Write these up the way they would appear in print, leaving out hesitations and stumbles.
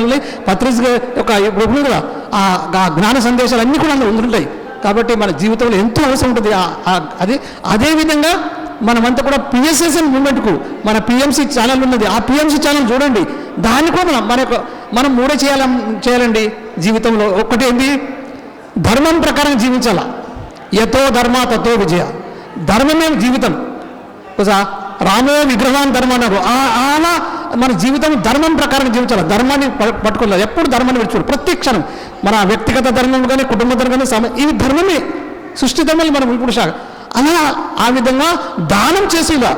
ఉన్నాయి, పత్రిక యొక్క కదా ఆ జ్ఞాన సందేశాలు అన్నీ కూడా అందులో ఉంటుంటాయి. కాబట్టి మన జీవితంలో ఎంతో అవసరం ఉంటుంది అది. అదేవిధంగా మనమంతా కూడా పిఎస్ఎస్ఎన్ మూమెంట్కు మన పిఎంసి ఛానల్ ఉన్నది, ఆ పిఎంసి ఛానల్ చూడండి. దాన్ని కూడా మనం మూడే చేయాలండి జీవితంలో. ఒక్కటి ఏంటి, ధర్మం ప్రకారం జీవించాల. యతో ధర్మ తతో విజయ. ధర్మమే జీవితం. రామో విగ్రహాన్ని ధర్మం అన్నారు. అలా మన జీవితం ధర్మం ప్రకారం జీవించాలి. ధర్మాన్ని పట్టుకోలేదు, ఎప్పుడు ధర్మాన్ని విడిచిపోడు. ప్రతి క్షణం మన వ్యక్తిగత ధర్మం కానీ కుటుంబ ధర్మం కానీ ఇవి ధర్మమే, సృష్టి ధర్మాలు మనం ఇప్పుడు అలా ఆ విధంగా దానం చేసేలా,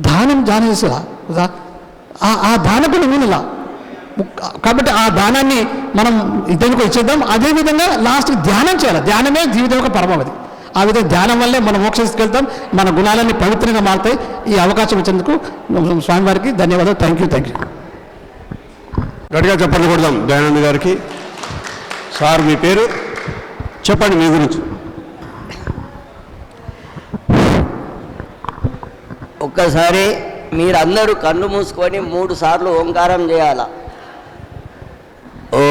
దానం చేసేలా ఆ దానకు నువ్వులా. కాబట్టి ఆ దానాన్ని మనం ఇతరులకు ఇచ్చేద్దాం. అదేవిధంగా లాస్ట్ ధ్యానం చేయాలి. ధ్యానమే జీవితం యొక్క పరమావధి. ఆ విధంగా ధ్యానం వల్లే మనం మోక్షకి వెళ్తాం, మన గుణాలన్నీ పవిత్రంగా మారుతాయి. ఈ అవకాశం ఇచ్చేందుకు స్వామివారికి ధన్యవాదాలు. Thank you. గట్టిగా చెప్పండి కొడదాం దయానంద్ గారికి. సార్ మీ పేరు చెప్పండి, మీ గురించి. ఒక్కసారి మీరందరూ కన్ను మూసుకొని 3 సార్లు ఓంకారం చేయాల. ఓ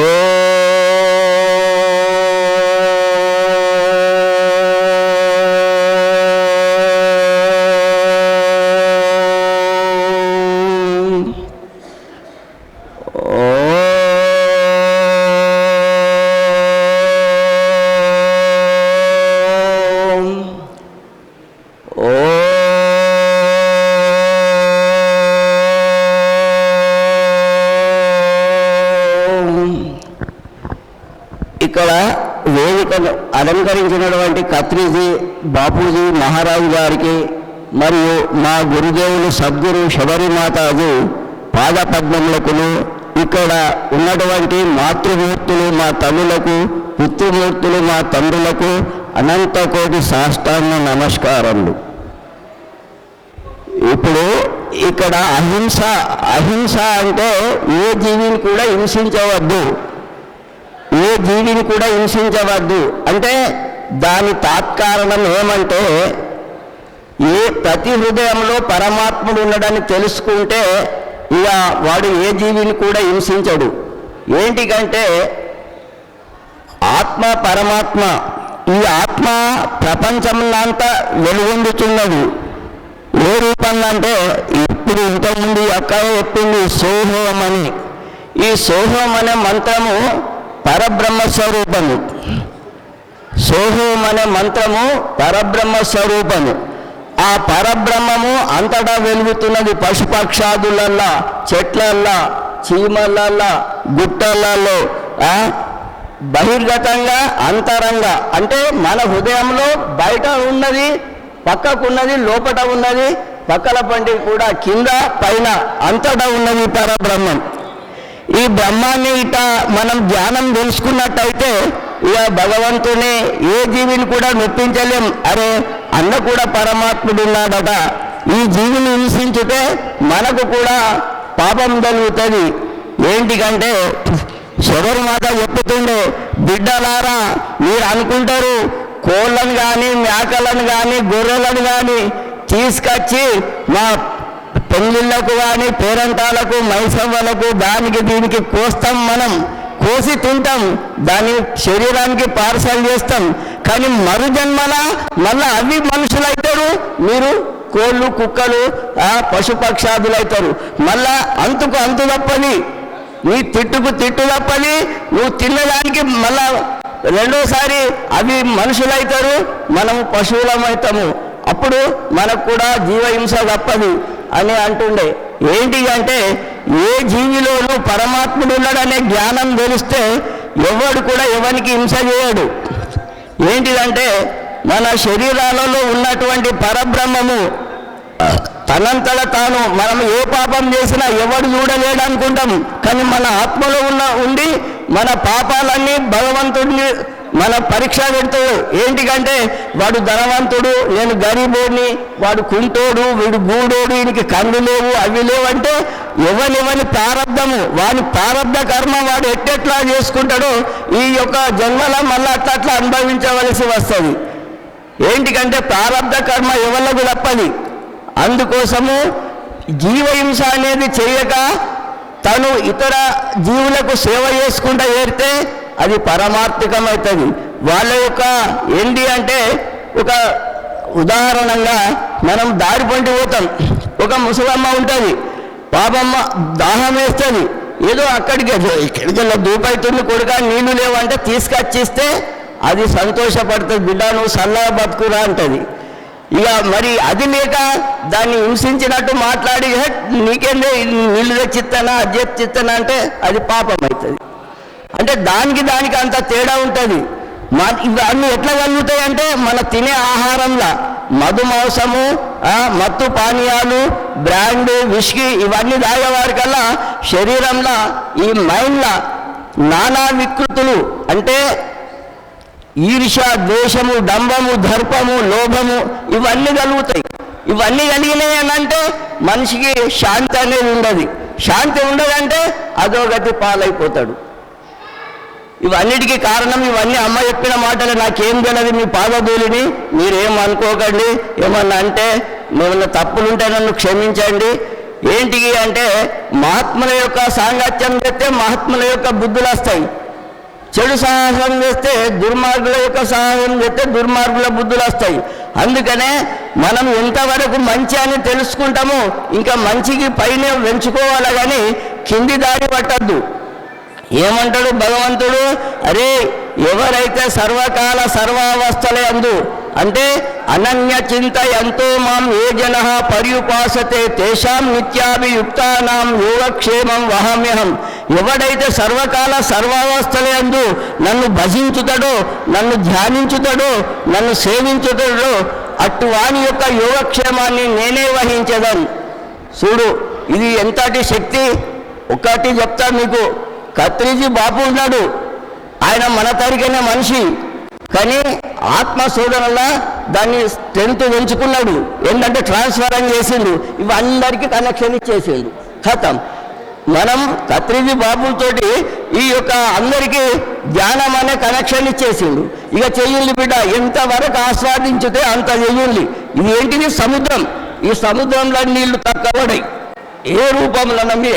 ఇక్కడ వేదికను అలంకరించినటువంటి ఖత్రీజీ బాపూజీ మహారాజు గారికి మరియు మా గురుదేవులు సద్గురు శబరిమాతాజీ పాదపద్మములకును, ఇక్కడ ఉన్నటువంటి మాతృమూర్తులు మా తల్లులకు, పితృమూర్తులు మా తండ్రులకు అనంత కోటి సాష్టాంగ నమస్కారములు. ఇప్పుడు ఇక్కడ అహింస అంటే ఏ జీవిని కూడా హింసించవద్దు, ఏ జీవిని కూడా హింసించవద్దు అంటే దాని తాత్కారణం ఏమంటే, ప్రతి హృదయంలో పరమాత్ముడు ఉన్నాడని తెలుసుకుంటే ఇక వాడు ఏ జీవిని కూడా హింసించడు. ఏంటికంటే ఆత్మ పరమాత్మ, ఈ ఆత్మ ప్రపంచంలో వెలుగొందుతున్నది. ఏ రూపంలో అంటే ఇప్పుడు ఇంతకుముందు అక్క చెప్పింది సోహం అని. ఈ సోహం అనే మంత్రము పరబ్రహ్మ స్వరూపము. సోహం అనే మంత్రము పరబ్రహ్మ స్వరూపము. ఆ పరబ్రహ్మము అంతటా వెలుగుతున్నది. పశుపక్షాదులల్లా, చెట్లల్లా, చీమలల్లా, గుట్టలలో, బహిర్గతంగా అంతరంగా. అంటే మన హృదయంలో బయట ఉన్నది, పక్కకున్నది, లోపట ఉన్నది, పక్కల పండి కూడా కింద పైన అంతటా ఉన్నది పరబ్రహ్మం. ఈ బ్రహ్మాన్ని ఇట మనం ధ్యానం తెలుసుకున్నట్టయితే ఇక భగవంతుని ఏ జీవిని కూడా నొప్పించలేం. అరే అన్న కూడా పరమాత్ముడు ఉన్నాడట, ఈ జీవిని హింసించితే మనకు కూడా పాపం కలుగుతుంది. ఏంటికంటే శబరిమాత చెప్పుతుండే, బిడ్డలారా మీరు అనుకుంటారు కోళ్ళను కానీ, మేకలను కానీ, గొర్రెలను కానీ తీసుకొచ్చి మా పెళ్ళిళ్ళకు కానీ, పేరంటాలకు, మైసవ్వలకు, దానికి దీనికి కోస్తాం, మనం కోసి తింటాం, దాని శరీరానికి పార్సల్ చేస్తాం. కానీ మరుజన్మల మళ్ళీ అవి మనుషులు అవుతారు, మీరు కోళ్ళు, కుక్కలు, పశుపక్షాదులు అవుతారు. మళ్ళా అంతుకు అంతు తప్పది, నీ తిట్టుకు తిట్టు తప్పది, నువ్వు తిన్నదానికి మళ్ళా రెండోసారి అవి మనుషులు అవుతారు, మనము పశువులమవుతాము. అప్పుడు మనకు కూడా జీవహింస తప్పదు అని అంటుండే. ఏంటి అంటే ఏ జీవిలోనూ పరమాత్ముడు ఉన్నాడనే జ్ఞానం తెలిస్తే ఎవడు కూడా ఎవరికి హింస చేయడు. ఏంటిదంటే మన శరీరాలలో ఉన్నటువంటి పరబ్రహ్మము తనంతట తాను మనం ఏ పాపం చేసినా ఎవడు చూడలేడు అనుకుంటాం. కానీ మన ఆత్మలో ఉండి మన పాపాలన్నీ భగవంతుడిని మన పరీక్ష పెడతాడు. ఏంటికంటే వాడు ధనవంతుడు, నేను గరీబోడిని, వాడు కుంటోడు, వీడు గూడోడు, వీడికి కళ్ళు లేవు, అవి లేవు అంటే ఎవరి ప్రారంధము, వాడి ప్రారంధ కర్మ వాడు ఎట్టెట్లా చేసుకుంటాడో ఈ యొక్క జన్మల మళ్ళీ అట్లా అనుభవించవలసి వస్తుంది. ఏంటికంటే ప్రారంధ కర్మ ఎవరికి తప్పది. అందుకోసము జీవహింస అనేది చేయక తను ఇతర జీవులకు సేవ చేసుకుంటూ ఏరితే అది పరమార్థికమవుతుంది. వాళ్ళ యొక్క ఏంటి అంటే ఒక ఉదాహరణంగా మనం దారి పంటి పోతాం, ఒక ముసలమ్మ ఉంటుంది, పాపమ్మ దాహం వేస్తుంది, ఏదో ఇక్కడికి దూపైతుంది కొడుక నీళ్లు లేవంటే తీసుకొచ్చిస్తే అది సంతోషపడుతుంది, బిడ్డ నువ్వు సల్లగా బతుకురా అంటుంది. ఇక మరి అది లేక దాన్ని హింసించినట్టు మాట్లాడి నీకేందే నీళ్లు తెచ్చిస్తానా అది తెచ్చిస్తానా అంటే అది పాపం అవుతుంది. అంటే దానికి అంత తేడా ఉంటుంది. ఇవన్నీ ఎట్లా కలుగుతాయి అంటే మన తినే ఆహారంలో మధుమాంసము, మత్తు పానీయాలు, బ్రాండ్, విస్కీ ఇవన్నీ తాగేవారికల్లా శరీరంలో ఈ మైండ్లో నానా వికృతులు అంటే ఈర్ష్య, ద్వేషము, డంబము, దర్పము, లోభము ఇవన్నీ కలుగుతాయి. ఇవన్నీ కలిగినాయి అని అంటే మనిషికి శాంతి అనేది ఉండదు. శాంతి ఉండదంటే అధోగతి పాలైపోతాడు. ఇవన్నిటికీ కారణం ఇవన్నీ అమ్మ చెప్పిన మాటలు నాకేం తెలియదు, మీ పాదధూళిని మీరేమనుకోకండి, ఏమన్నా అంటే ఏమన్నా తప్పులుంటే నన్ను క్షమించండి. ఏంటికి అంటే మహాత్ముల యొక్క సాంగత్యం చేస్తే మహాత్ముల యొక్క బుద్ధులు వస్తాయి. చెడు సాహసం చేస్తే దుర్మార్గుల యొక్క సాహసం చేస్తే దుర్మార్గుల బుద్ధులు వస్తాయి. అందుకనే మనం ఎంతవరకు మంచి అని తెలుసుకుంటామో ఇంకా మంచికి పైన పెంచుకోవాలి, కానీ కింది దారి పట్టద్దు. ఏమంటాడు భగవంతుడు, అరే ఎవరైతే సర్వకాల సర్వావస్థలే అందు అంటే అనన్య చింత ఎంతో మాం ఏ జన పర్యుపాసతే తేషాం నిత్యాభియుక్తానాం యోగక్షేమం వహామ్యహం. ఎవడైతే సర్వకాల సర్వావస్థలే అందు నన్ను భజించుతాడో, నన్ను ధ్యానించుతాడో, నన్ను సేవించుతాడో అటు వాని యొక్క యోగక్షేమాన్ని నేనే వహించేదాన్ని. చూడు ఇది ఎంతటి శక్తి. ఒకటి చెప్తా మీకు, కత్రిజీ బాపు ఉన్నాడు, ఆయన మన తరికైన మనిషి, కానీ ఆత్మ శోధనలా దాన్ని స్ట్రెంత్ పెంచుకున్నాడు. ఏంటంటే ట్రాన్స్ఫర్ అని చేసిండు, ఇవి అందరికీ కనెక్షన్ ఇచ్చేసిండు, ఖతం. మనం కత్రిజీ బాబుతోటి ఈ యొక్క అందరికీ ధ్యానం అనే కనెక్షన్ ఇచ్చేసిండు. ఇక చెయ్యుండి బిడ్డ, ఎంతవరకు ఆస్వాదించితే అంత చెయ్యుండి. ఇది ఏంటిది? సముద్రం. ఈ సముద్రంలో నీళ్లు తక్కువడాయి, ఏ రూపంలో నమ్మి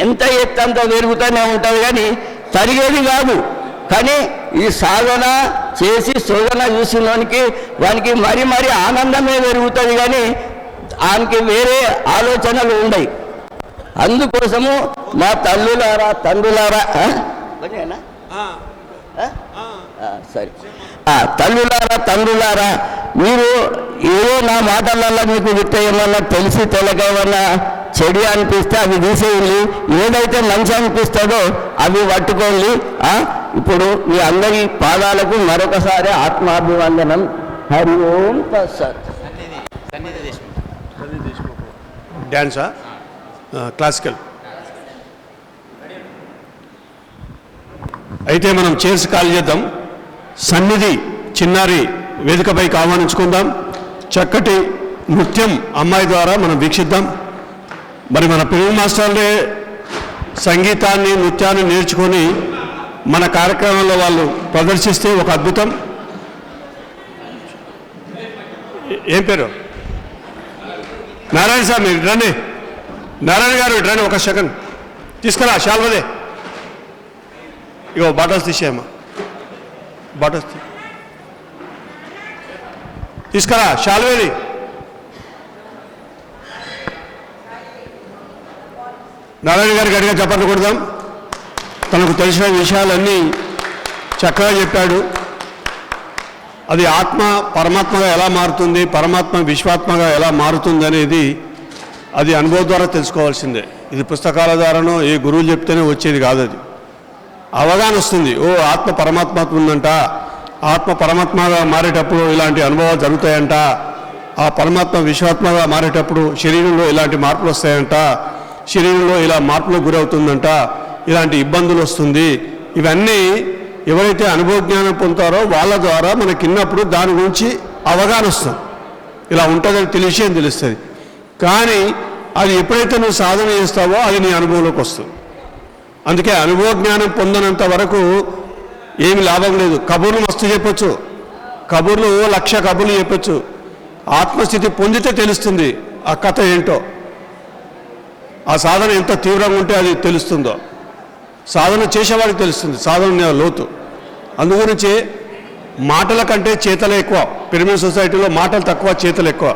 ఎంత ఎత్తంత పెరుగుతూనే ఉంటుంది, కానీ తరిగేది కాదు. కానీ ఈ సాధన చేసి శోధన చూసినోనికి వానికి మరి ఆనందమే పెరుగుతుంది, కానీ ఆయనకి వేరే ఆలోచనలు ఉండయి. అందుకోసము మా తల్లులారా తండ్రులారా సరే తల్లులారా తండ్రులారా, మీరు ఏదో నా మాటలలో మీకు విట్ట ఏమన్నా తెలిసి తెలకేమన్నా చెడు అనిపిస్తే అవి తీసేయండి, ఏదైతే మంచి అనిపిస్తుందో అవి పట్టుకోండి. ఇప్పుడు మీ అందరి పాదాలకు మరొకసారి ఆత్మాభివందనం. హరి ఓం తత్సత్. డ్యాన్సా? క్లాసికల్. అయితే మనం చైర్స్ ఖాళీ చేద్దాం. సన్నిధి చిన్నారి వేదికపైకి ఆహ్వానించుకుందాం. చక్కటి నృత్యం అమ్మాయి ద్వారా మనం వీక్షిద్దాం. మరి మన పిల్లల మాస్టర్లే సంగీతాన్ని నృత్యాన్ని నేర్చుకొని మన కార్యక్రమంలో వాళ్ళు ప్రదర్శిస్తే ఒక అద్భుతం. ఏం పేరు? నారాయణ సార్, మీరు రండి. నారాయణ గారు రండి, ఒక సెకండ్ తీసుకురా. శాల్వదే ఇగో బాటల్స్ తీసేయమ్మా, బాటల్స్ తీసుకురా. శాల్వేది నారాయణ గారి గడిగా చెప్పండి కొడదాం. తనకు తెలిసిన విషయాలన్నీ చక్కగా చెప్పాడు. అది ఆత్మ పరమాత్మగా ఎలా మారుతుంది, పరమాత్మ విశ్వాత్మగా ఎలా మారుతుంది అనేది అది అనుభవం ద్వారా తెలుసుకోవాల్సిందే. ఇది పుస్తకాల ద్వారానో ఏ గురువులు చెప్తేనే వచ్చేది కాదు. అది అవగాహన వస్తుంది. ఓ ఆత్మ పరమాత్మ ఉందంట, ఆత్మ పరమాత్మగా మారేటప్పుడు ఇలాంటి అనుభవాలు జరుగుతాయంట, ఆ పరమాత్మ విశ్వాత్మగా మారేటప్పుడు శరీరంలో ఇలాంటి మార్పులు వస్తాయంట, శరీరంలో ఇలా మార్పులకు గురవుతుందంట, ఇలాంటి ఇబ్బందులు వస్తుంది. ఇవన్నీ ఎవరైతే అనుభవ జ్ఞానం పొందుతారో వాళ్ళ ద్వారా మనకిన్నప్పుడు దాని గురించి అవగాహన వస్తుంది. ఇలా ఉంటుందని తెలిసేం తెలుస్తుంది. కానీ అది ఎప్పుడైతే నువ్వు సాధన చేస్తావో అది నీ అనుభవంలోకి వస్తుంది. అందుకే అనుభవ జ్ఞానం పొందనంత వరకు ఏమి లాభం లేదు. కబుర్లు మస్తు చెప్పొచ్చు, కబుర్లు 1,00,000 కబుర్లు చెప్పొచ్చు. ఆత్మస్థితి పొందితే తెలుస్తుంది ఆ కథ ఏంటో. ఆ సాధన ఎంత తీవ్రంగా ఉంటే అది తెలుస్తుందో, సాధన చేసేవాడికి తెలుస్తుంది సాధన లోతు. అందుగురించి మాటల కంటే చేతలే ఎక్కువ. పిరమిడ్ సొసైటీలో మాటలు తక్కువ, చేతలు ఎక్కువ.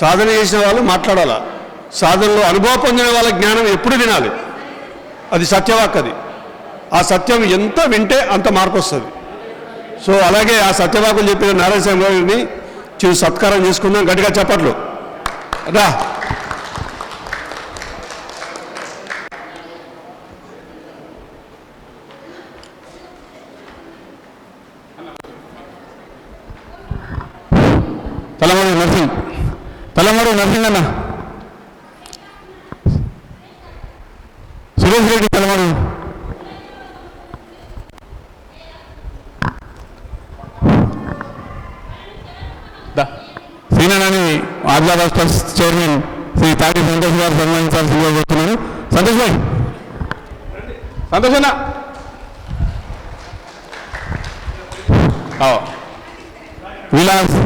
సాధన చేసిన వాళ్ళు మాట్లాడాలా, సాధనలో అనుభవం పొందిన వాళ్ళ జ్ఞానం ఎప్పుడు వినాలి. అది సత్యవాక్. అది ఆ సత్యం ఎంత వింటే అంత మార్పు వస్తుంది. సో అలాగే ఆ సత్యవాకులు చెప్పిన నారాయణ స్వామి గారిని చిరు సత్కారం చేసుకుందాం. గట్టిగా చప్పట్లు రా. తలమూరు నరసింగ్ అన్న, సురేష్ రెడ్డి తలమూరు, శ్రీనారాయణ ఆదిలాబాద్ ట్రస్ట్ చైర్మన్ శ్రీ తాటి సంతోష్ గారు సన్మానించాల్సిందిగా కోరుతున్నాను. సంతోష్ భాయ్, సంతోష్ అన్న. విలాస్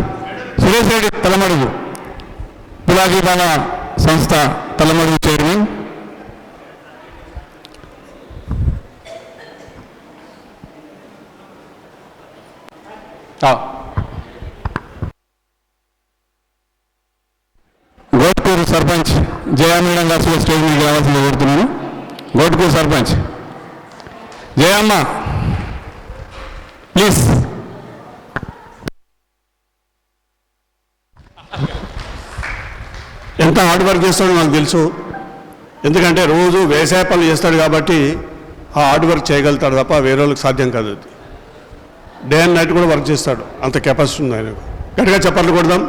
సురేష్ రెడ్డి తలమడుగు, గులాబీ బాల సంస్థ తలమడుగు చైర్మన్. గోట్కూరు సర్పంచ్ జయా మేడం గారు స్టేజ్ మీద రావాల్సింది కోరుతున్నాను. గోట్కూరు సర్పంచ్ జయమ్మ ప్లీజ్. ఎంత హార్డ్ వర్క్ చేస్తాడో నాకు తెలుసు. ఎందుకంటే రోజు వ్యవసాయ పనులు చేస్తాడు కాబట్టి ఆ హార్డ్ వర్క్ చేయగలుగుతాడు తప్ప వేరే వాళ్ళకి సాధ్యం కాదు. అది డే అండ్ నైట్ కూడా వర్క్ చేస్తాడు, అంత కెపాసిటీ ఉంది ఆయనకు. గట్టిగా చప్పట్లు కొడదాం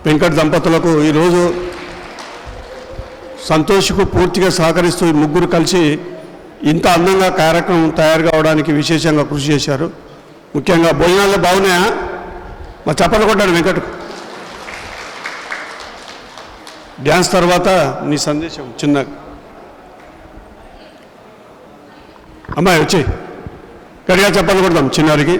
వెంకట్ దంపతులకు. ఈరోజు సంతోష్కు పూర్తిగా సహకరిస్తూ ఈ ముగ్గురు కలిసి ఇంత అందంగా కార్యక్రమం తయారు కావడానికి విశేషంగా కృషి చేశారు. ముఖ్యంగా భోజనాల్లో బాగున్నాయా? మా చప్పట్లు కొట్టాడు వెంకట్. డ్యాన్స్ తర్వాత నీ సందేశం చిన్నగా. అమ్మాయి వచ్చి గట్టిగా చప్పట్లు కొడదాం చిన్నారికి.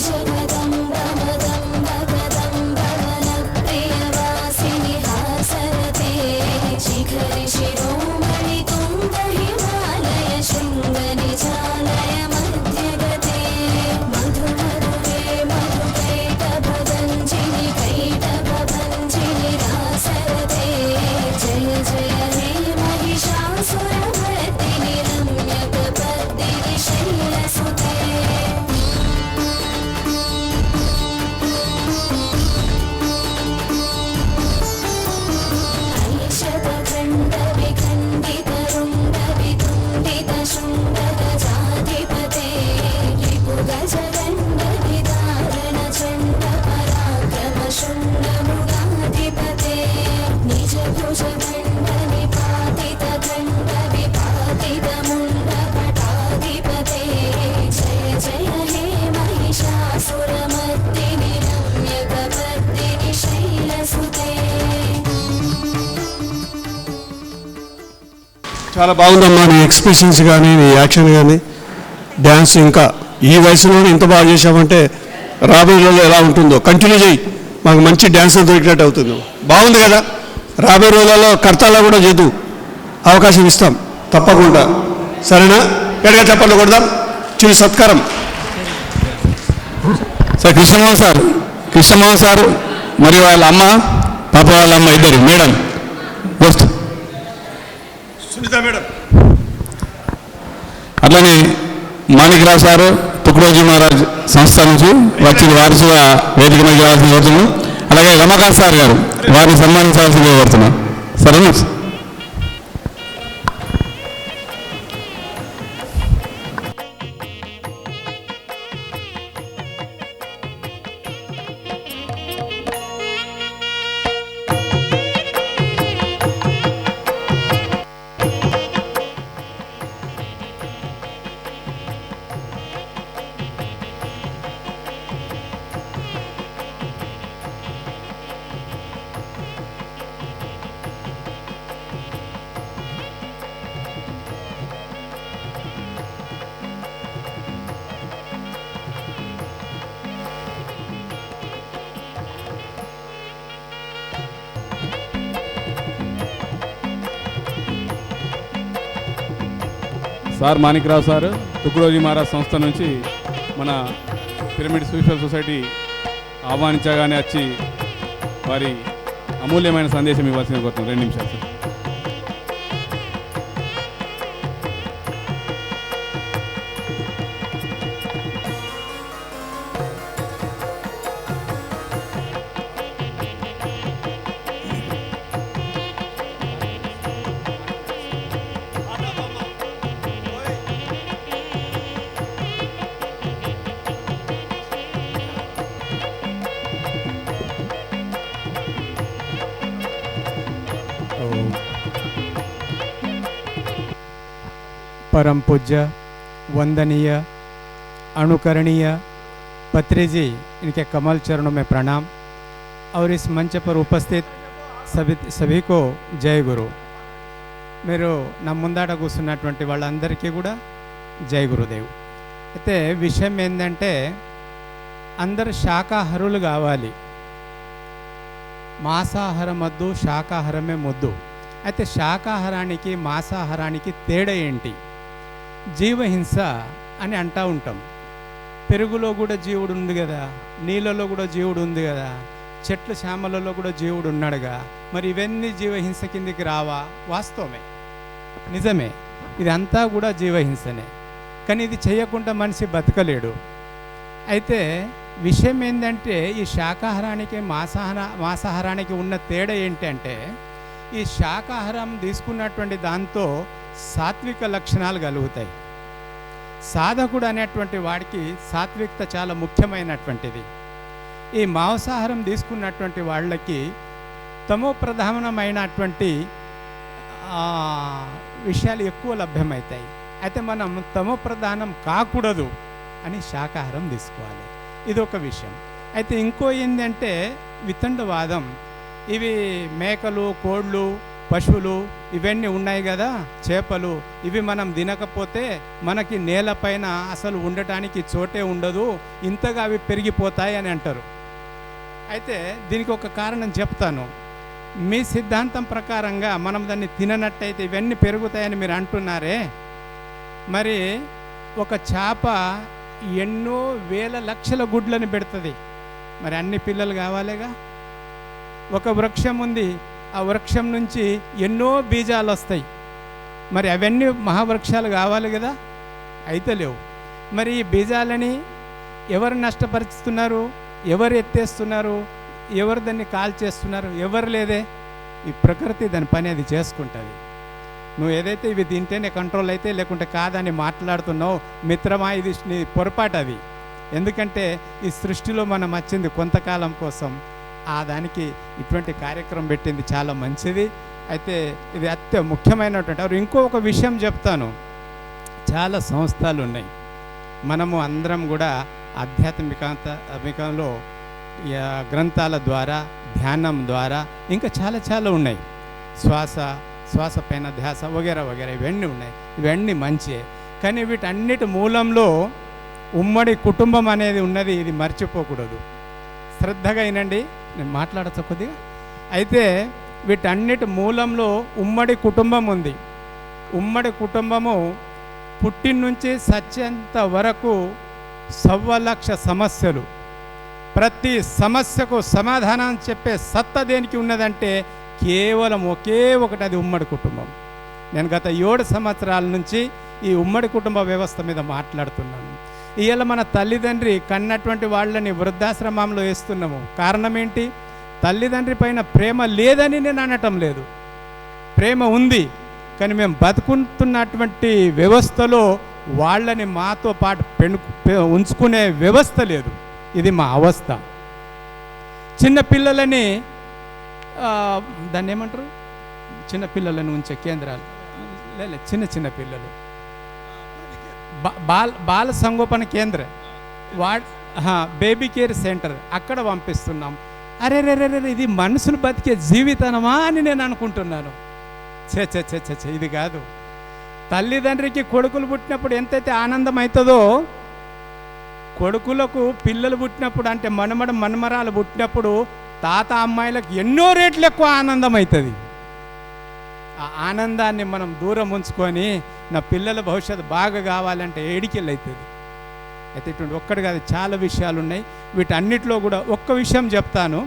జగదంబ చాలా బాగుందమ్మా, నీ ఎక్స్ప్రెషన్స్ కానీ నీ యాక్షన్ కానీ డ్యాన్స్ ఇంకా ఈ వయసులోనే ఇంత బాగా చేసామంటే రాబోయే రోజుల్లో ఎలా ఉంటుందో. కంటిన్యూ చేయి, మాకు మంచి డ్యాన్సర్ దొరికినట్టు అవుతుంది. బాగుంది కదా, రాబోయే రోజులలో కర్తాల్లో కూడా చేద్దు అవకాశం ఇస్తాం తప్పకుండా. సరేనా? గట్టిగా చెప్పండి, కొడదాం. చిరు సత్కారం. సార్ కృష్ణమోహన్ సార్ మరియు వాళ్ళ అమ్మ, పాప వాళ్ళ అమ్మ ఇద్దరు మేడం వస్తు. సునీత మేడం. అట్లనే మాణిక్రావు సారు తుకుడోజీ మహారాజ్ సంస్థ నుంచి వచ్చిన వారసుగా వేదిక మీద రావాల్సిన కోరుతున్నాం. అలాగే రమాకాంత్ సార్ గారు వారిని సన్మానించాల్సిందిగా కోరుతున్నాం. సరేనా? సార్ మాణిక్రావు సార్ తుకుడోజీ మహారాజ్ సంస్థ నుంచి మన పిరమిడ్ సోషల్ సొసైటీ ఆహ్వానించగానే వచ్చి వారి అమూల్యమైన సందేశం ఇవ్వాల్సిన కోరుతున్నాం. 2 నిమిషాలు సార్. परम पूज्य वंदनीय अनुकरणीय पत्री जी, इनके कमल चरणों में प्रणाम और इस मंच पर उपस्थित सभी को जय गुरु. మీరు నా ముందాట కూర్చున్నటువంటి వాళ్ళందరికీ కూడా జై గురుదేవ్. అయితే విషయం ఏంటంటే అందరు శాకాహారులు కావాలి, మాంసాహారం వద్దు, శాకాహారమే ముద్దు. అయితే శాకాహారానికి మాంసాహారానికి తేడా ఏంటి? జీవహింస అని అంటూ ఉంటాం. పెరుగులో కూడా జీవుడు ఉంది కదా, నీళ్ళలో కూడా జీవుడు ఉంది కదా, చెట్ల శ్యామలలో కూడా జీవుడు ఉన్నాడుగా. మరి ఇవన్నీ జీవహింస కిందికి రావా? వాస్తవమే, నిజమే, ఇదంతా కూడా జీవహింసనే. కానీ ఇది చేయకుండా మనిషి బతకలేడు. అయితే విషయం ఏంటంటే ఈ శాకాహారానికి మాంసాహారానికి ఉన్న తేడా ఏంటంటే ఈ శాకాహారం తీసుకున్నటువంటి దాంతో సాత్విక లక్షణాలు కలుగుతాయి. సాధకుడు అనేటువంటి వాడికి సాత్వికత చాలా ముఖ్యమైనటువంటిది. ఈ మాంసాహారం తీసుకున్నటువంటి వాళ్ళకి తమో ప్రధానమైనటువంటి విషయాలు ఎక్కువ లభ్యమవుతాయి. అయితే మనం తమో ప్రధానం కాకూడదు అని శాకాహారం తీసుకోవాలి. ఇది ఒక విషయం. అయితే ఇంకో ఏంటంటే వితండవాదం. ఇవి మేకలు, కోళ్ళు, పశువులు ఇవన్నీ ఉన్నాయి కదా, చేపలు, ఇవి మనం తినకపోతే మనకి నేలపైన అసలు ఉండటానికి చోటే ఉండదు, ఇంతగా అవి పెరిగిపోతాయి అని అంటారు. అయితే దీనికి ఒక కారణం చెప్తాను. మీ సిద్ధాంతం ప్రకారంగా మనం దాన్ని తిననట్టయితే ఇవన్నీ పెరుగుతాయని మీరు అంటున్నారే, మరి ఒక చేప ఎన్నో వేల లక్షల గుడ్లను పెడుతుంది, మరి అన్ని పిల్లలు కావాలిగా. ఒక వృక్షం ఉంది, ఆ వృక్షం నుంచి ఎన్నో బీజాలు వస్తాయి, మరి అవన్నీ మహావృక్షాలు కావాలి కదా, అయితే లేవు. మరి ఈ బీజాలని ఎవరు నష్టపరుస్తున్నారు? ఎవరు ఎత్తేస్తున్నారు? ఎవరు దాన్ని కాల్చేస్తున్నారు? ఎవరు లేదే. ఈ ప్రకృతి దాని పని అది చేసుకుంటుంది. నువ్వు ఏదైతే ఇవి తింటేనే కంట్రోల్ అయితే, లేకుంటే కాదని మాట్లాడుతున్నావు మిత్రమా, ఇది నీ పొరపాటు. అది ఎందుకంటే ఈ సృష్టిలో మనం వచ్చింది కొంతకాలం కోసం, ఆ దానికి ఇటువంటి కార్యక్రమం పెట్టింది చాలా మంచిది. అయితే ఇది ముఖ్యమైనటువంటి ఇంకొక విషయం చెప్తాను. చాలా సంస్థలు ఉన్నాయి, మనము అందరం కూడా ఆధ్యాత్మికంలో గ్రంథాల ద్వారా, ధ్యానం ద్వారా ఇంకా చాలా ఉన్నాయి. శ్వాస శ్వాస పైన ధ్యాస వగేరా వగేరా ఇవన్నీ ఉన్నాయి. ఇవన్నీ మంచివే. కానీ వీటన్నిటి మూలంలో ఉమ్మడి కుటుంబం అనేది ఉన్నది. ఇది మర్చిపోకూడదు. శ్రద్ధగా వినండి, నేను మాట్లాడచ్చు కొద్దిగా. అయితే వీటన్నిటి మూలంలో ఉమ్మడి కుటుంబం ఉంది. ఉమ్మడి కుటుంబము పుట్టిన నుంచి సత్యంత వరకు 1,00,000 సమస్యలు. ప్రతి సమస్యకు సమాధానం చెప్పే సత్తా దేనికి ఉన్నదంటే కేవలం ఒకే ఒకటి, అది ఉమ్మడి కుటుంబం. నేను గత 7 సంవత్సరాల నుంచి ఈ ఉమ్మడి కుటుంబ వ్యవస్థ మీద మాట్లాడుతున్నాను. ఇవాళ మన తల్లిదండ్రి కన్నటువంటి వాళ్ళని వృద్ధాశ్రమంలో వేస్తున్నాము. కారణం ఏంటి? తల్లిదండ్రి పైన ప్రేమ లేదని నేను అనటం లేదు, ప్రేమ ఉంది. కానీ మేము బతుకుతున్నటువంటి వ్యవస్థలో వాళ్ళని మాతో పాటు ఉంచుకునే వ్యవస్థ లేదు. ఇది మా అవస్థ. చిన్నపిల్లలని దాన్ని ఏమంటారు, చిన్నపిల్లలను ఉంచే కేంద్రాలు లేదు, చిన్న పిల్లలు బాల సంగోపన కేంద్రం, బేబీ కేర్ సెంటర్, అక్కడ పంపిస్తున్నాం. అరే రే రే రే ఇది మనుషులు బతికే జీవితమా అని నేను అనుకుంటున్నాను. చే ఇది కాదు. తల్లిదండ్రికి కొడుకులు పుట్టినప్పుడు ఎంతైతే ఆనందం అవుతుందో, కొడుకులకు పిల్లలు పుట్టినప్పుడు అంటే మనుమరాలు పుట్టినప్పుడు తాత అమ్మాయిలకు ఎన్నో రెట్లు ఎక్కువ ఆనందం అవుతుంది. ఆ ఆనందాన్ని మనం దూరం ఉంచుకొని నా పిల్లల భవిష్యత్తు బాగా కావాలంటే ఏడికెళ్ళి అవుతుంది. అయితే ఇటువంటి ఒక్కటి కాదు, చాలా విషయాలు ఉన్నాయి. వీటన్నిటిలో కూడా ఒక్క విషయం చెప్తాను.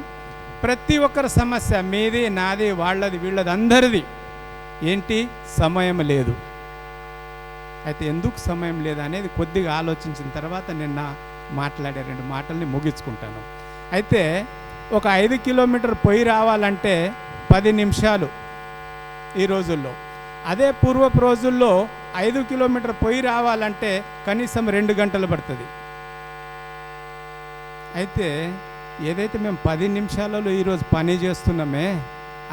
ప్రతి ఒక్కరి సమస్య మీది, నాది, వాళ్ళది, వీళ్ళది, అందరిది ఏంటి? సమయం లేదు. అయితే ఎందుకు సమయం లేదు అనేది కొద్దిగా ఆలోచించిన తర్వాత నిన్న మాట్లాడే 2 మాటల్ని ముగించుకుంటాను. అయితే ఒక 5 కిలోమీటర్ పోయి రావాలంటే 10 నిమిషాలు ఈ రోజుల్లో. అదే పూర్వపు రోజుల్లో 5 కిలోమీటర్ పోయి రావాలంటే కనీసం 2 గంటలు పడుతుంది. అయితే ఏదైతే మేము 10 నిమిషాలలో ఈరోజు పని చేస్తున్నామే,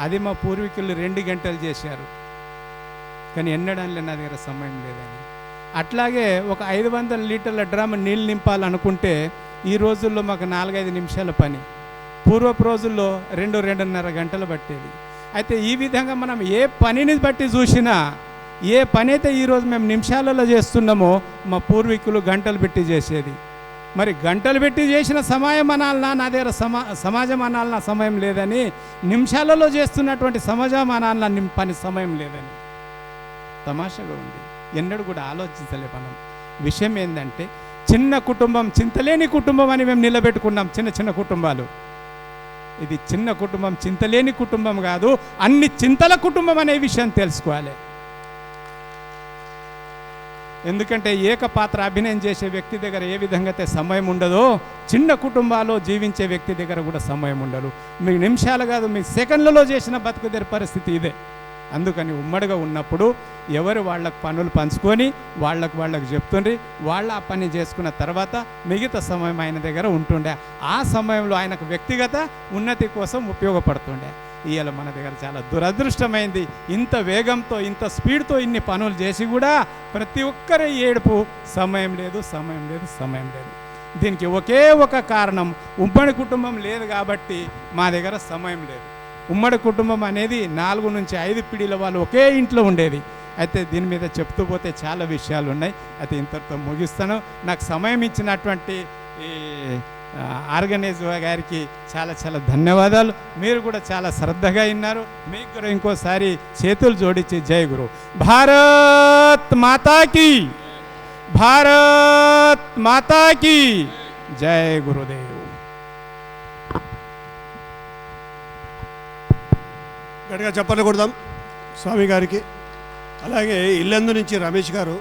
అది మా పూర్వీకులు 2 గంటలు చేశారు. కానీ ఎన్నడానిలే నా దగ్గర సమయం లేదని. అట్లాగే ఒక 500 లీటర్ల డ్రమ్ నీళ్ళు నింపాలనుకుంటే ఈ రోజుల్లో మాకు 4-5 నిమిషాల పని. పూర్వపు రోజుల్లో 2-2.5 గంటలు పట్టేది. అయితే ఈ విధంగా మనం ఏ పనిని బట్టి చూసినా, ఏ పని అయితే ఈరోజు మేము నిమిషాలలో చేస్తున్నామో మా పూర్వీకులు గంటలు పెట్టి చేసేది. మరి గంటలు పెట్టి చేసిన సమయం అనాలనా, నా దగ్గర సమాజం అనాలనా సమయం లేదని, నిమిషాలలో చేస్తున్నటువంటి సమాజం అనాలనా పని సమయం లేదని. తమాషగా ఉంది. ఎన్నడూ కూడా ఆలోచించలే మనం. విషయం ఏంటంటే చిన్న కుటుంబం, చింతలేని కుటుంబం అని మేము నిలబెట్టుకున్నాం. చిన్న కుటుంబాలు. ఇది చిన్న కుటుంబం, చింతలేని కుటుంబం కాదు, అన్ని చింతల కుటుంబం అనే విషయం తెలుసుకోవాలి. ఎందుకంటే ఏకపాత్ర అభినయం చేసే వ్యక్తి దగ్గర ఏ విధంగా అయితే సమయం ఉండదో, చిన్న కుటుంబాల్లో జీవించే వ్యక్తి దగ్గర కూడా సమయం ఉండదు. మీకు నిమిషాలు కాదు, మీకు సెకండ్లలో చేసిన బతుకుదేరు పరిస్థితి ఇదే. అందుకని ఉమ్మడిగా ఉన్నప్పుడు ఎవరు వాళ్ళకు పనులు పంచుకొని వాళ్ళకు చెప్తుండ్రి, వాళ్ళ ఆ పని చేసుకున్న తర్వాత మిగతా సమయం ఆయన దగ్గర ఉంటుండే. ఆ సమయంలో ఆయనకు వ్యక్తిగత ఉన్నతి కోసం ఉపయోగపడుతుండే. ఇవాళ మన దగ్గర చాలా దురదృష్టమైంది. ఇంత వేగంతో, ఇంత స్పీడ్తో ఇన్ని పనులు చేసి కూడా ప్రతి ఒక్కరి ఏడుపు సమయం లేదు. దీనికి ఒకే ఒక కారణం, ఉమ్మడి కుటుంబం లేదు కాబట్టి మా దగ్గర సమయం లేదు. ఉమ్మడి కుటుంబం అనేది 4 నుంచి 5 పీఢీల వాళ్ళు ఒకే ఇంట్లో ఉండేది. అయితే దీని మీద చెప్తూ పోతే చాలా విషయాలు ఉన్నాయి. అయితే ఇంతటితో ముగిస్తాను. నాకు సమయం ఇచ్చినటువంటి ఈ ఆర్గనైజర్ గారికి చాలా ధన్యవాదాలు. మీరు కూడా చాలా శ్రద్ధగా విన్నారు. మీకు కూడా ఇంకోసారి చేతులు జోడించి జై గురు. భారత్ మాతాకి, భారత్ మాతాకి జై గురుదేవ్. గట్టిగా చెప్పలు కొడదాం స్వామి గారికి. అలాగే ఇల్లందు నుంచి రమేష్ గారు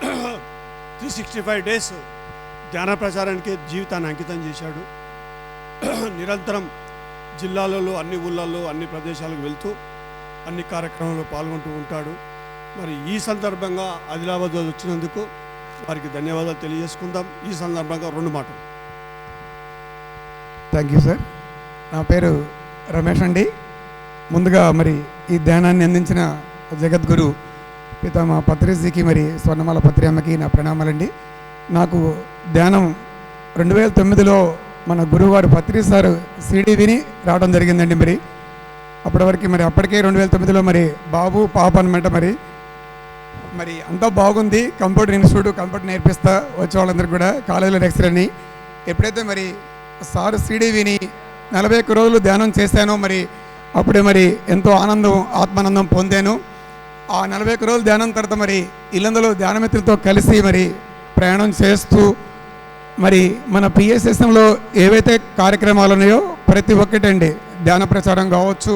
365 డేస్ ధ్యాన ప్రచారానికి జీవితాన్ని అంకితం చేశాడు. నిరంతరం జిల్లాలలో, అన్ని ఊళ్ళల్లో, అన్ని ప్రదేశాలకు వెళ్తూ అన్ని కార్యక్రమాల్లో పాల్గొంటూ ఉంటాడు. మరి ఈ సందర్భంగా ఆదిలాబాద్ వచ్చినందుకు వారికి ధన్యవాదాలు తెలియజేసుకుందాం. ఈ సందర్భంగా 2 మాటలు. Thank you sir. నా పేరు రమేష్ అండి. ముందుగా మరి ఈ ధ్యానాన్ని అందించిన జగద్గురు పితామహ పత్రిజీకి, మరి స్వర్ణమాల పత్రి అమ్మకి నా ప్రణామాలండి. నాకు ధ్యానం 2009లో మన గురువుగారు పత్రి సార్ CD విని రావడం జరిగిందండి. మరి అప్పటి వరకు మరి అప్పటికే 2009లో మరి బాబు పాప అనమాట. మరి అంతా బాగుంది. కంప్యూటర్ ఇన్స్టిట్యూట్ కంప్యూటర్ నేర్పిస్తా వచ్చే వాళ్ళందరికీ కూడా కాలేజీలో లెక్చర్ అని. ఎప్పుడైతే మరి సార్ సీడీ విని 41 రోజులు ధ్యానం చేశానో మరి అప్పుడే మరి ఎంతో ఆనందం ఆత్మానందం పొందాను. ఆ 41 రోజులు ధ్యానం తర్వాత మరి ఇల్లందులో ధ్యానమిత్రులతో కలిసి మరి ప్రయాణం చేస్తూ మరి మన పిఎస్ఎస్ఎంలో ఏవైతే కార్యక్రమాలు ఉన్నాయో ప్రతి ఒక్కటండి, ధ్యాన ప్రచారం కావచ్చు,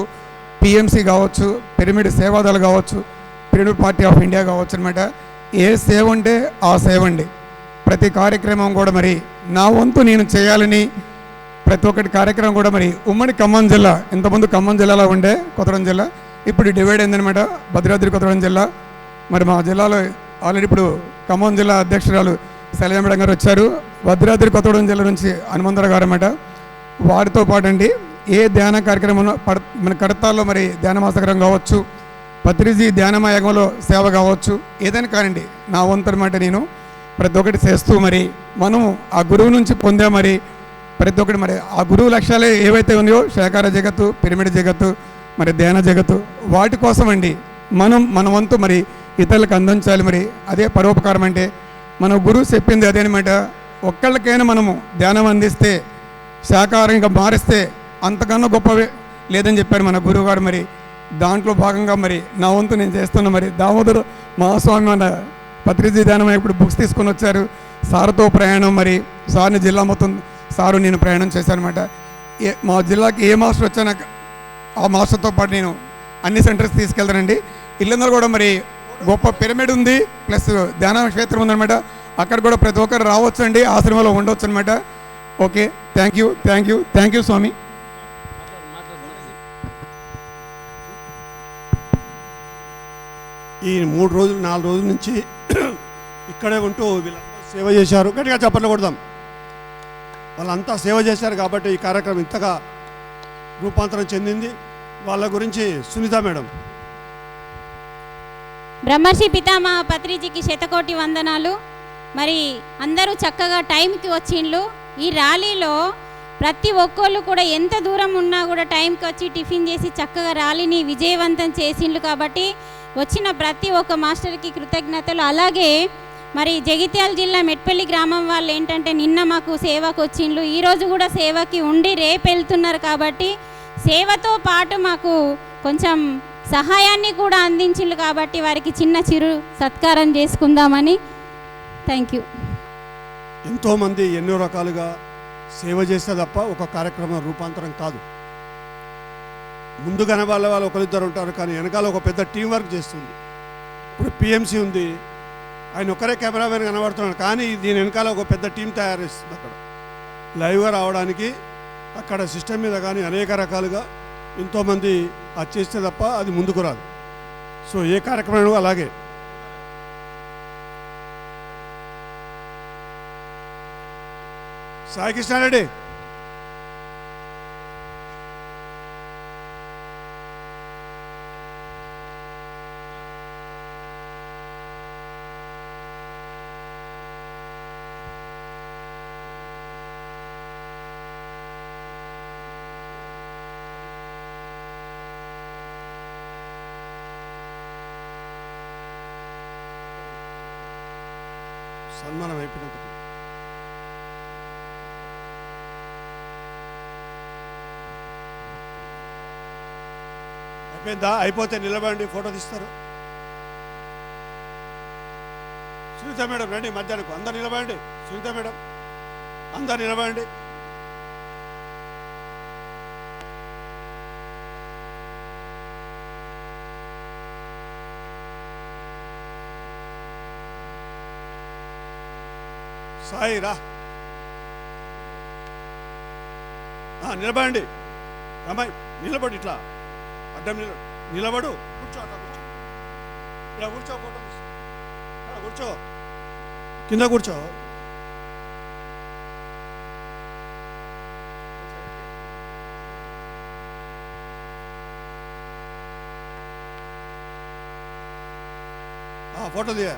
పిఎంసి కావచ్చు, పిరమిడ్ సేవాదాలు కావచ్చు, పిరమిడ్ పార్టీ ఆఫ్ ఇండియా కావచ్చు అనమాట. ఏ సేవ ఉంటే ఆ సేవ అండి. ప్రతి కార్యక్రమం కూడా మరి నా వంతు నేను చేయాలని ప్రతి ఒక్కటి కార్యక్రమం కూడా మరి ఉమ్మడి ఖమ్మం జిల్లా, ఇంతకుముందు ఖమ్మం జిల్లాలో ఉండే కొత్తగూడెం జిల్లా, ఇప్పుడు డివైడ్ అయిందనమాట భద్రాద్రి కొత్తగూడెం జిల్లా. మరి మా జిల్లాలో ఆల్రెడీ ఇప్పుడు ఖమ్మం జిల్లా అధ్యక్షురాలు శైలజ మేడం గారు వచ్చారు. భద్రాద్రి కొత్తగూడెం జిల్లా నుంచి హనుమంతరావు గారు అన్నమాట. వారితో పాటు అండి ఏ ధ్యాన కార్యక్రమం మన కడతాల్లో మరి ధ్యాన మాసకరం కావచ్చు, పత్రిజీ ధ్యానమయాగంలో సేవ కావచ్చు, ఏదైనా కానండి నా వంతు అనమాట నేను ప్రతి ఒక్కటి చేస్తూ మరి మనం ఆ గురువు నుంచి పొందే మరి ప్రతి ఒక్కటి మరి ఆ గురువు లక్ష్యాలే ఏవైతే ఉన్నాయో శాకార జగత్తు, పిరమిడ్ జగత్తు, మరి ధ్యాన జగత్తు, వాటి కోసం అండి మన వంతు మరి ఇతరులకు అందించాలి. మరి అదే పరోపకారం అంటే మన గురువు చెప్పింది అదేనమాట. ఒక్కళ్ళకైనా మనము ధ్యానం అందిస్తే శాకాహారంగా మారిస్తే అంతకన్నా గొప్పవే లేదని చెప్పారు మన గురువు గారు. మరి దాంట్లో భాగంగా మరి నా వంతు నేను చేస్తున్నా. మరి దామోదర మహాస్వామి మన పత్రిజీ ధ్యానం ఇప్పుడు బుక్స్ తీసుకొని వచ్చారు. సార్తో ప్రయాణం మరి సార్ని జిల్లా మొత్తం సారు నేను ప్రయాణం చేశాను అనమాట. మా జిల్లాకి ఏ మాస్టర్ వచ్చానా ఆ మాస్టర్తో పాటు నేను అన్ని సెంటర్స్ తీసుకెళ్తానండి. ఇల్లందరూ కూడా మరి గొప్ప పిరమిడ్ ఉంది, ప్లస్ ధ్యాన క్షేత్రం ఉందన్నమాట. అక్కడ కూడా ప్రతి ఒక్కరు రావచ్చు అండి, ఆశ్రమంలో ఉండవచ్చు అనమాట. ఓకే, థ్యాంక్ యూ స్వామి. ఈ 3 రోజులు 4 రోజుల నుంచి ఇక్కడే ఉంటూ వీళ్ళంతా సేవ చేశారు. గట్టిగా చప్పట్లు కొడదాం. వాళ్ళంతా సేవ చేశారు కాబట్టి ఈ కార్యక్రమం ఇంతగా రూపాంతరం చెందింది. వాళ్ళ గురించి సునీత మేడం. బ్రహ్మర్షి పితామహ పత్రిజీకి శతకోటి వందనాలు. మరి అందరూ చక్కగా టైంకి వచ్చిండ్లు. ఈ ర్యాలీలో ప్రతి ఒక్కళ్ళు కూడా ఎంత దూరం ఉన్నా కూడా టైంకి వచ్చి టిఫిన్ చేసి చక్కగా ర్యాలీని విజయవంతం చేసిండ్లు. కాబట్టి వచ్చిన ప్రతి ఒక్క మాస్టర్కి కృతజ్ఞతలు. అలాగే మరి జగిత్యాల జిల్లా మెట్పల్లి గ్రామం వాళ్ళు ఏంటంటే నిన్న మాకు సేవకు వచ్చిండ్లు, ఈరోజు కూడా సేవకి ఉండి రేపు వెళ్తున్నారు. కాబట్టి సేవతో పాటు మాకు కొంచెం సహాయాన్ని కూడా అందించిండ్రు. కాబట్టి వారికి చిరు సత్కారం చేసుకుందామని. Thank you. ఎంతోమంది ఎన్నో రకాలుగా సేవ చేస్తే తప్ప ఒక కార్యక్రమం రూపాంతరం కాదు. ముందు కనవాళ్ళ వాళ్ళు ఒకరిద్దరు ఉంటారు, కానీ వెనకాల ఒక పెద్ద టీం వర్క్ చేస్తుంది. ఇప్పుడు పిఎంసి ఉంది, ఆయన ఒక్కరే కెమెరామెన్ కనబడుతున్నాడు, కానీ దీని వెనకాల ఒక పెద్ద టీం తయారు చేస్తుంది. అక్కడ లైవ్గా రావడానికి అక్కడ సిస్టమ్ మీద కానీ అనేక రకాలుగా ఎంతోమంది అది చేస్తే తప్ప అది ముందుకు రాదు. సో ఏ కార్యక్రమం అలాగే. సాయి కృష్ణారెడ్డి. సన్మానం అయిపోయినందుకు అయిపోయిందా? అయిపోతే నిలబడండి, ఫోటో తీస్తారు. సునీత మేడం రండి మధ్యాహ్నం. అందరు నిలబడండి. సునీత మేడం అందరు నిలబడండి. సాయి రా, నిలబడండి. అమ్మాయి నిలబడి ఇట్లా అడ్డం నిలబడు. కూర్చో, అట్లా కూర్చో, ఇలా కూర్చో, ఫోటో కూర్చో, కింద కూర్చో. ఫోటో దిగా.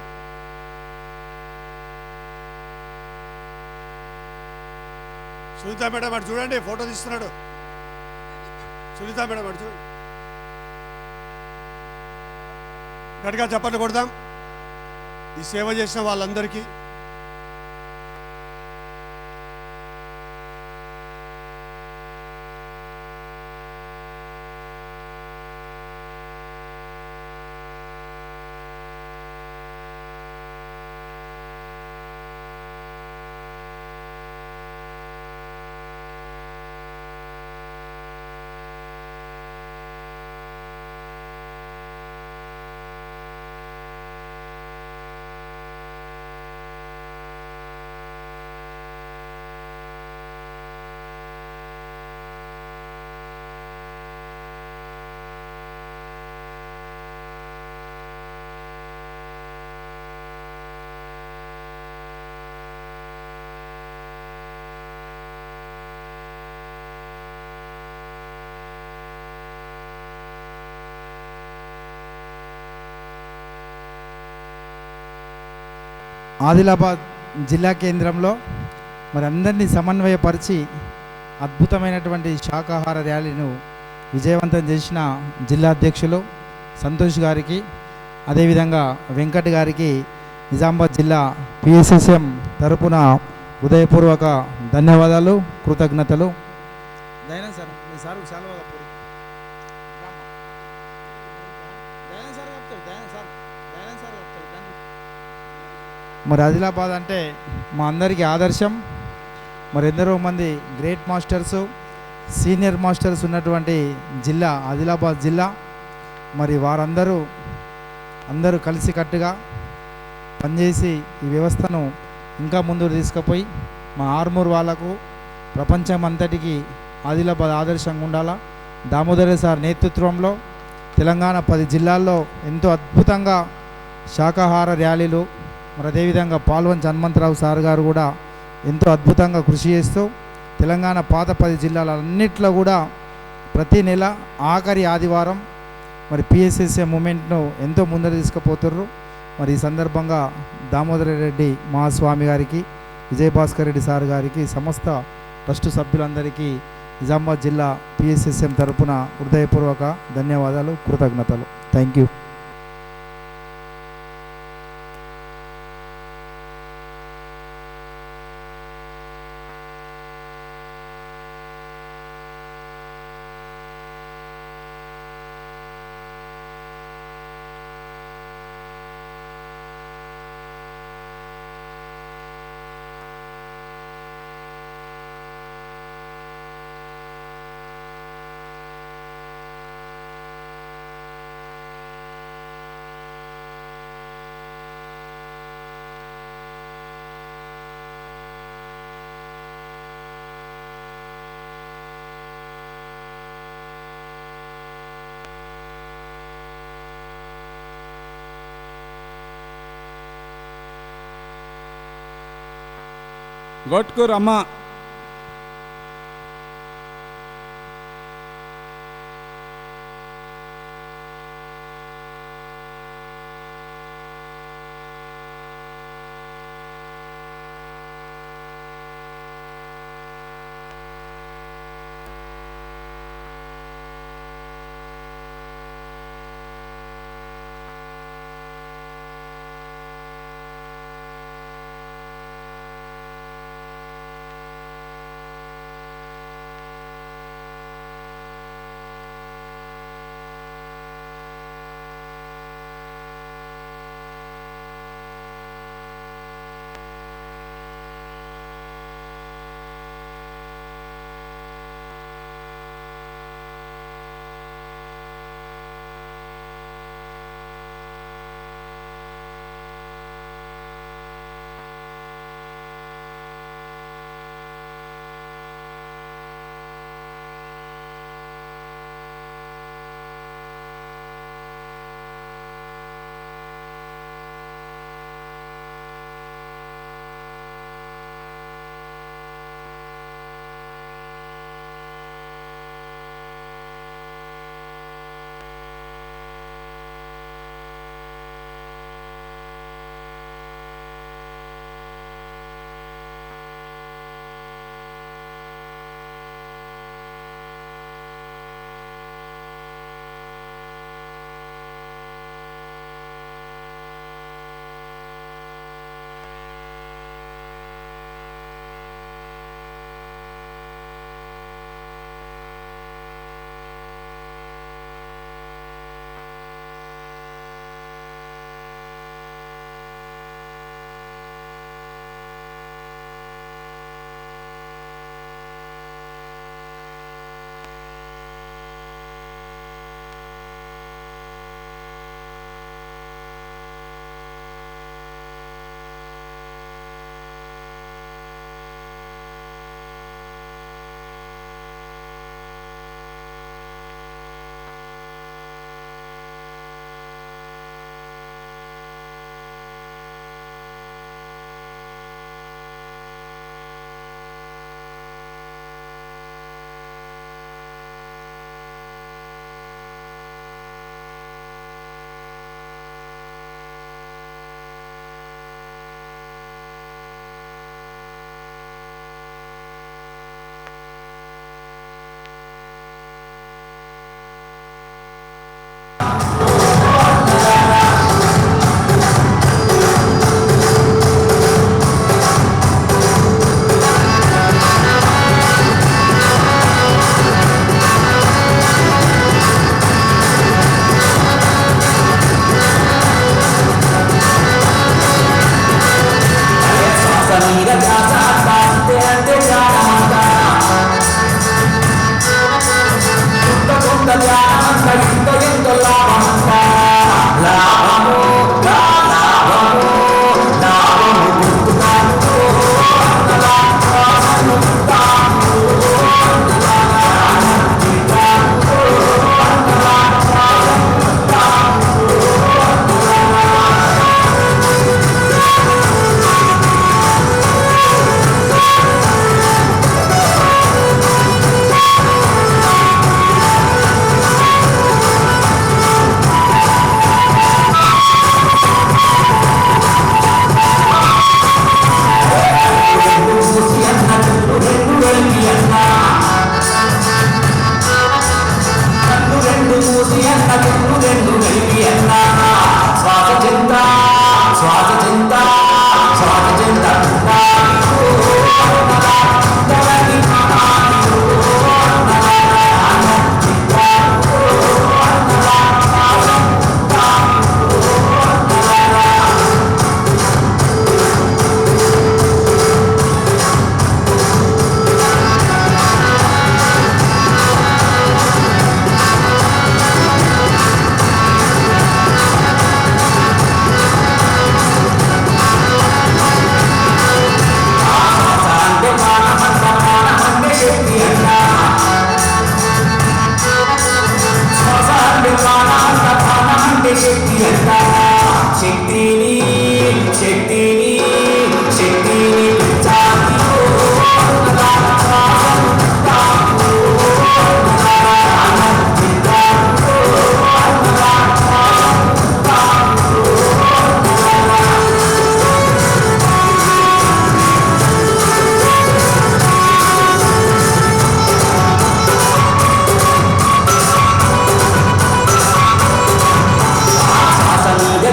సునీత మేడం అటు చూడండి, ఫోటో తీస్తున్నాడు. సునీత మేడం అటు చూడండి. గట్టిగా చప్పట్లు కొడదాం ఈ సేవ చేసిన వాళ్ళందరికీ. ఆదిలాబాద్ జిల్లా కేంద్రంలో మరి అందరినీ సమన్వయపరిచి అద్భుతమైనటువంటి శాకాహార ర్యాలీను విజయవంతం చేసిన జిల్లా అధ్యక్షులు సంతోష్ గారికి, అదేవిధంగా వెంకట్ గారికి నిజామాబాద్ జిల్లా పిఎస్ఎస్ఎం తరపున హృదయపూర్వక ధన్యవాదాలు, కృతజ్ఞతలు. మరి ఆదిలాబాద్ అంటే మా అందరికీ ఆదర్శం. మరి ఎందరో మంది గ్రేట్ మాస్టర్సు, సీనియర్ మాస్టర్స్ ఉన్నటువంటి జిల్లా ఆదిలాబాద్ జిల్లా. మరి వారందరూ కలిసికట్టుగా పనిచేసి ఈ వ్యవస్థను ఇంకా ముందుకు తీసుకుపోయి మా ఆర్మూర్ వాళ్ళకు ప్రపంచం అంతటికి ఆదిలాబాద్ ఆదర్శంగా ఉండాలా. దామోదర సార్ నేతృత్వంలో తెలంగాణ 10 జిల్లాల్లో ఎంతో అద్భుతంగా శాకాహార ర్యాలీలు, మరి అదేవిధంగా పాల్వంచ్ హనుమంతరావు సార్ గారు కూడా ఎంతో అద్భుతంగా కృషి చేస్తూ తెలంగాణ పాత 10 జిల్లాలన్నింటిలో కూడా ప్రతి నెల ఆఖరి ఆదివారం మరి పిఎస్ఎస్ఏ మూమెంట్ను ఎంతో ముందర తీసుకుపోతుర్రు. మరి ఈ సందర్భంగా దామోదర రెడ్డి మహాస్వామి గారికి, విజయభాస్కర్ రెడ్డి సార్ గారికి, సమస్త ట్రస్టు సభ్యులందరికీ నిజామాబాద్ జిల్లా పిఎస్ఎస్ఎం తరపున హృదయపూర్వక ధన్యవాదాలు, కృతజ్ఞతలు. Thank you. గొట్కూర్ అమ్మ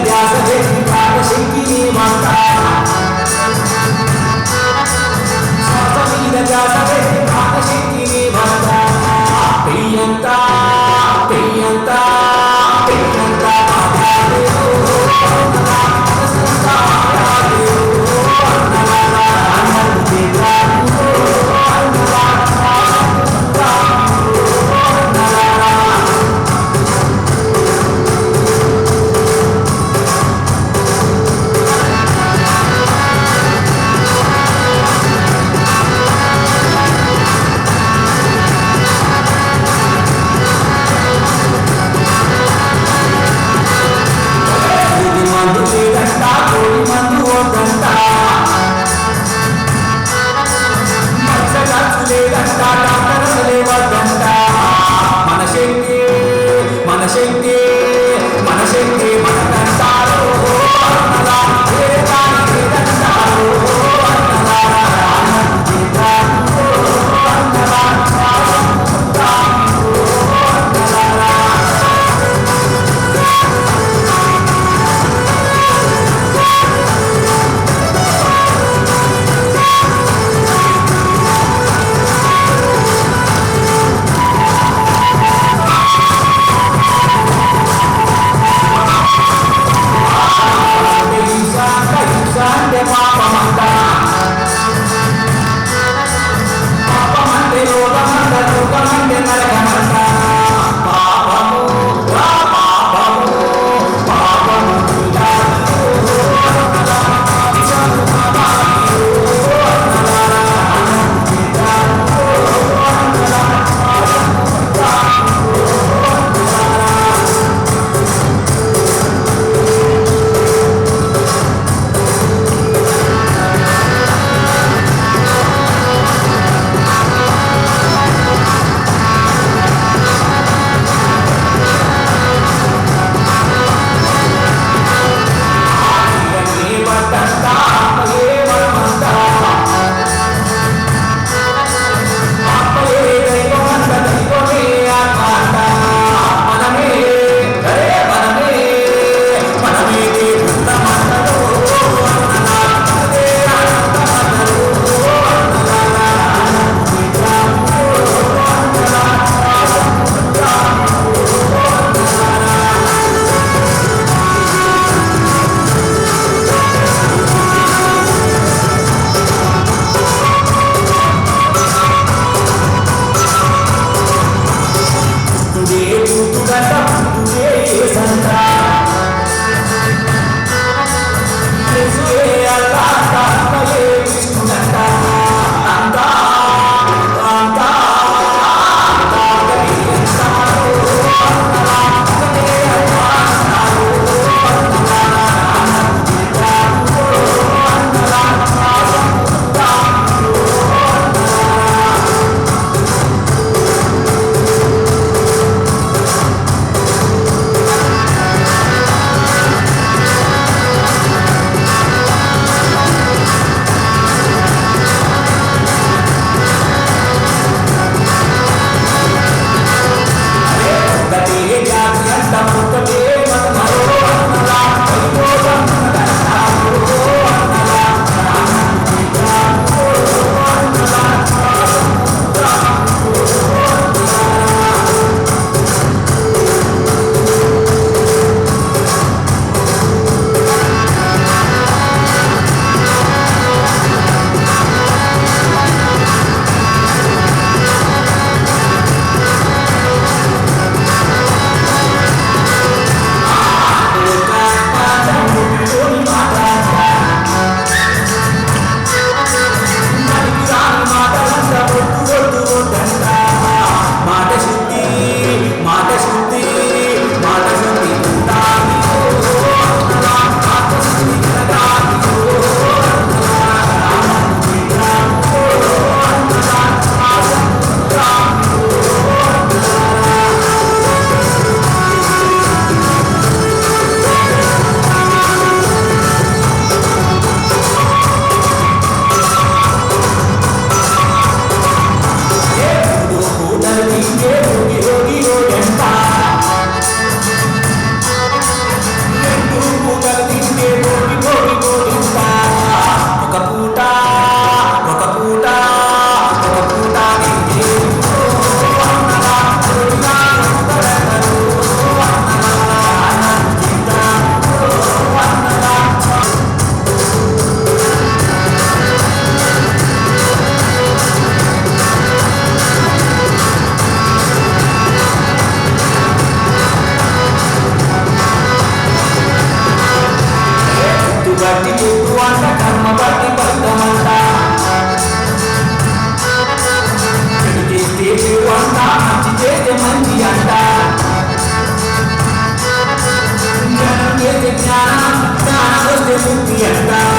ధ్యాస శక్తి అంతా